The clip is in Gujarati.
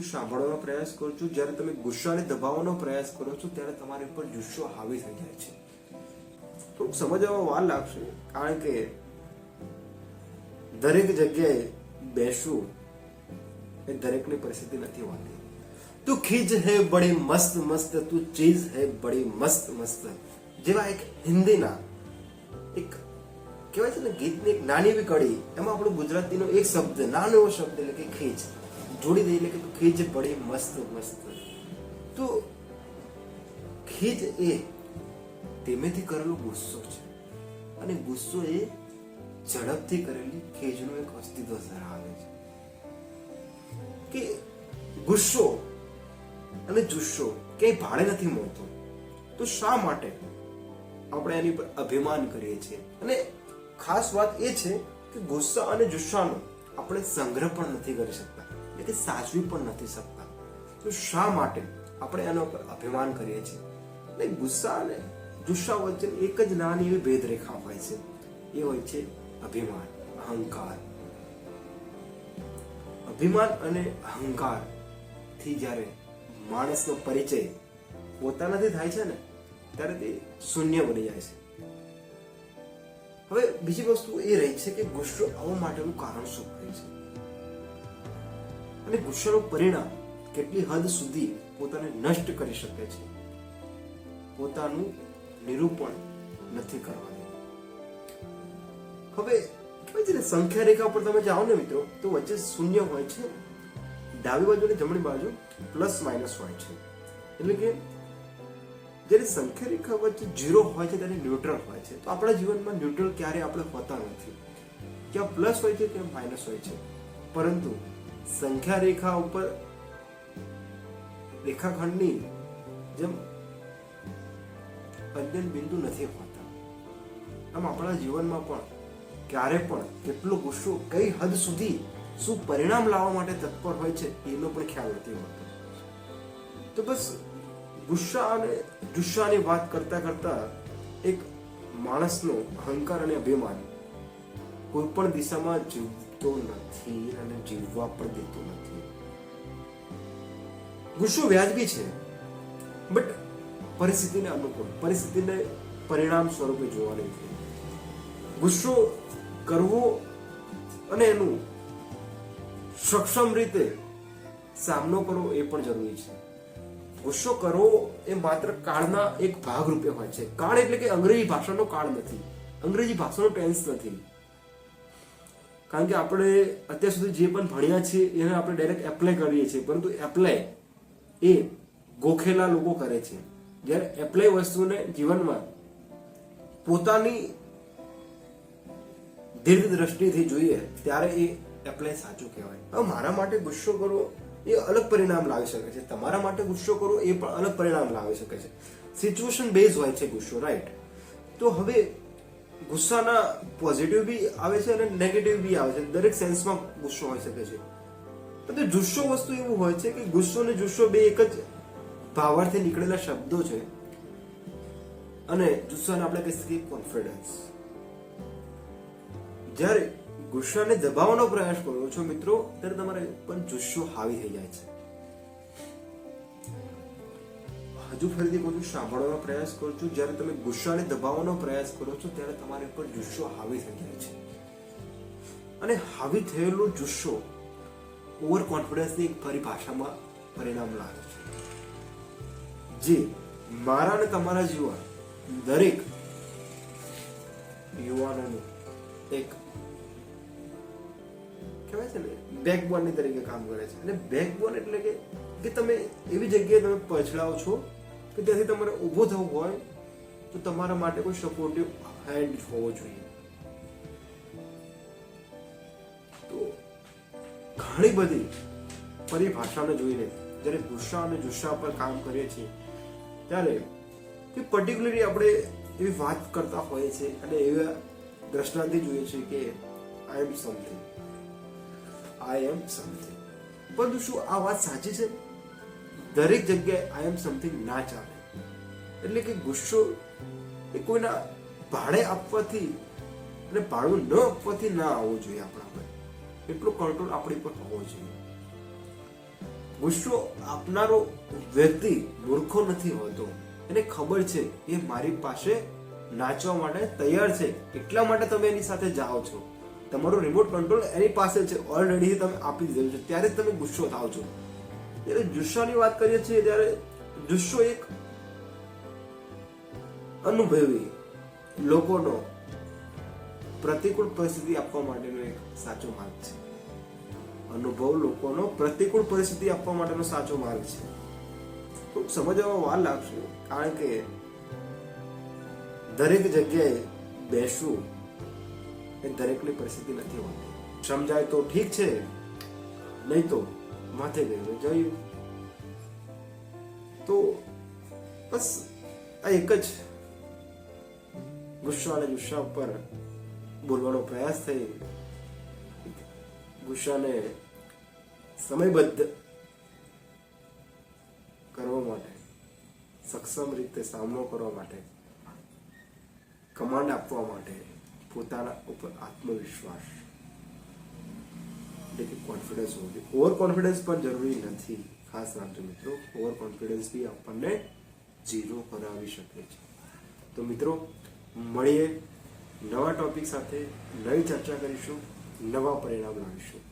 બધું સાંભળવાનો પ્રયાસ કરો છો, જ્યારે તમે ગુસ્સાને દબાવવાનો પ્રયાસ કરો છો ત્યારે તમારી ઉપર ગુસ્સો હાવી થઈ જાય છે. થોડુંક સમજવામાં વાર લાગશે, કારણ કે દરેક જગ્યાએ બેસવું એ દરેકની પરિસ્થિતિ નથી હોતી. તું ખીજ હે બડી મસ્ત મસ્ત, તું ચીજ હે બડી મસ્ત મસ્ત જેવા એક હિન્દીના એક કહેવાય છે ને ગીતની એક નાની એવી કડી, એમાં આપણો ગુજરાતીનો એક શબ્દ, નાનો એવો શબ્દ એટલે કે ખીજ જોડી દઈએ એટલે કે તું ખીજ બડી મસ્ત મસ્ત. તો ખીજ એ ધીમેથી કરેલો ગુસ્સો છે, અને ગુસ્સો એ ઝડપથી કરેલી ખીજનું એક અસ્તિત્વ ધરાવે છે. કે ગુસ્સો અને જુસ્સો ક્યાંય ભાડે નથી મળતો, તો શા માટે આપણે એની પર અભિમાન કરીએ છીએ? અને ખાસ વાત એ છે કે ગુસ્સા અને જુસ્સાનો આપણે સંગ્રહ પણ નથી કરી શકતા, એટલે કે સાચવી પણ નથી શકતા. તો શા માટે આપણે એના ઉપર અભિમાન કરીએ છીએ? એટલે ગુસ્સા અને જુસ્સા વચ્ચે એક જ નાની એવી ભેદરેખા હોય છે, એ હોય છે અભિમાન, અહંકાર. અભિમાન અને અહંકાર થી જ્યારે માણસનો પરિચય પોતાનાથી થાય છે ને, ત્યારે તે શૂન્ય બની જાય છે. હવે બીજી વસ્તુ એ રહી છે કે ગુસ્સો આવવા માટેનું કારણ શું હોય છે, અને ગુસ્સાનું પરિણામ કેટલી હદ સુધી પોતાને નષ્ટ કરી શકે છે, પોતાનું નિરૂપણ નથી કરવાનું. હવે કહેવાય છે ને, સંખ્યા રેખા પર તમે જાઓ ને મિત્રો, તો વચ્ચે શૂન્ય હોય છે, ડાબી બાજુ અને જમણી બાજુ પ્લસ માઇનસ હોય છે. એટલે કે જ્યારે સંખ્યા રેખા વચ્ચે 0 હોય છે ત્યારે ન્યુટ્રલ હોય છે. તો આપણા જીવનમાં ન્યુટ્રલ ક્યારે આપણે હોતા નથી, ક્યાં પ્લસ હોય છે ક્યાં માઇનસ હોય છે. પરંતુ સંખ્યા રેખા ઉપર રેખાખંડની જેમ અદ્યન બિંદુ નથી હોતા, આમ આપણા જીવનમાં પણ ક્યારે પણ કેટલો ગુસ્સો કઈ હદ સુધી શું પરિણામ લાવવા માટે તત્પર હોય છે એનો પણ ખ્યાલ નથી હોતો. તો બસ ગુસ્સા અને જુસ્સાની વાત કરતા કરતા એક માણસનો અહંકાર અને અભિમાન કોઈ પણ દિશામાં જીવતો નથી અને જીવવા પણ દેતો નથી. ગુસ્સો વ્યાજબી છે, બટ પરિસ્થિતિને અનુકૂળ, પરિસ્થિતિને પરિણામ સ્વરૂપે જોવાની છે. ગુસ્સો કરવો અને એનું સક્ષમ રીતે સામનો કરવો એ પણ જરૂરી છે. ગુસ્સો કરવો એ માત્ર કાળના એક ભાગ રૂપે હોય છે. કાળ એટલે કે અંગ્રેજી ભાષાનો કાળ નથી, અંગ્રેજી ભાષાનો ટેન્સ નથી. કારણ કે આપણે અત્યાર સુધી જે પણ ભણ્યા છીએ એને આપણે ડાયરેક્ટ એપ્લાય કરીએ છીએ, પરંતુ એપ્લાય એ ગોખેલા લોકો કરે છે. જ્યારે એપ્લાય વસ્તુને જીવનમાં પોતાની દીર્ઘ દ્રષ્ટિથી જોઈએ ત્યારે એ એપ્લાય સાચું કહેવાય. હવે મારા માટે ગુસ્સો કરવો એ અલગ પરિણામ લાવી શકે છે, તમારા માટે ગુસ્સો કરવો એ પણ અલગ પરિણામ લાવી શકે છે. સિચ્યુએશન બેઝ હોય છે ગુસ્સો, રાઈટ? તો હવે ગુસ્સાના પોઝિટિવ બી આવે છે અને નેગેટિવ બી આવે છે, દરેક સેન્સમાં ગુસ્સો હોઈ શકે છે. પરંતુ જુસ્સો વસ્તુ એવું હોય છે કે ગુસ્સો અને જુસ્સો બે એક જ ભાવાર્થથી નીકળેલા શબ્દો છે, અને જુસ્સાને આપણે કહી શકીએ કોન્ફિડન્સ. જ્યારે ગુસ્સાને દબાવવાનો પ્રયાસ કરો છો મિત્રો, ત્યારે તમારે પણ જુસ્સો હાવી થઈ જાય છે. હજુ ફરીથી બધું સાંભળવાનો પ્રયાસ કરો છો, જ્યારે તમે ગુસ્સાને દબાવવાનો પ્રયાસ કરો છો ત્યારે તમારે પર જુસ્સો હાવી થઈ જાય છે. અને હાવી થયેલો જુસ્સો ઓવર કોન્ફિડન્સની એક પરિભાષામાં પરિણામ લાવે છે, જે મારા અને તમારા જેવા દરેક યુવાનોનું એક કહેવાય છે ને બેકબોન ની તરીકે કામ કરે છે. અને બેકબોન એટલે કે તમે એવી જગ્યાએ તમે પછડાઓ છો કે ત્યાંથી તમારે ઊભો થવું હોય તો તમારા માટે કોઈ સપોર્ટિવ હેન્ડ હોવો જોઈએ. તો ઘણી બધી પરિભાષાને જોઈને જ્યારે ગુસ્સા અને જુસ્સા પર કામ કરીએ છીએ ત્યારે પર્ટિક્યુલરલી આપણે એવી વાત કરતા હોઈએ છીએ અને એવા દ્રષ્ટાંતથી જોઈએ છીએ કે આઈ am something, I am something. પરંતુ શું આ વાત સાચી છે? દરેક જગ્યાએ આઈ એમ સમથિંગ ના ચાલે. એટલે કે ગુસ્સો એ કોઈના ભાડે આપવાથી અને ભાડું ન આપવાથી ના આવવો જોઈએ. આપણા પર એટલો કંટ્રોલ આપણી પર હોવો જોઈએ. ગુસ્સો આપનારો વ્યક્તિ મૂર્ખો નથી હોતો. એને ખબર છે એ મારી પાસે નાચવા માટે તૈયાર છે, એટલા માટે તમે એની સાથે જાઓ છો. તમારો રિમોટ કંટ્રોલ એની પાસે છે, ઓલરેડી તમે આપી દીધેલું છે, ત્યારે તમે ગુસ્સો થાવ છો. ત્યારે જુસ્સાની વાત કરીએ છીએ ત્યારે જુસ્સો એક અનુભવી લોકોનો પ્રતિકૂળ પરિસ્થિતિ આપવા માટેનો એક સાચો માર્ગ છે. અનુભવ લોકોનો પ્રતિકૂળ પરિસ્થિતિ આપવા માટેનો સાચો માર્ગ છે. થોડુંક સમજવામાં વાર લાગશે, કારણ કે દરેક જગ્યાએ બેસવું એ દરેકની પરિસ્થિતિ નથી હોતી. સમજાય તો ઠીક છે, નહીં તો માથે ગયું જોયું. તો બસ આ એક જ ગુસ્સા અને જુસ્સા ઉપર બોલવાનો પ્રયાસ થઈ. ગુસ્સાને સમયબદ્ધ કરવા માટે, સક્ષમ રીતે સામનો કરવા માટે, કમાન્ડ આપવા માટે પોતાના ઉપર આત્મવિશ્વાસ એટલે કે કોન્ફિડન્સ હોવો જોઈએ. ઓવર કોન્ફિડન્સ પણ જરૂરી નથી. ખાસ રાખજો મિત્રો, ઓવર કોન્ફિડન્સ બી આપણને ઝીરો કરાવી શકે છે. તો મિત્રો, મળીએ નવા ટોપિક સાથે, નવી ચર્ચા કરીશું, નવા પરિણામ લાવીશું.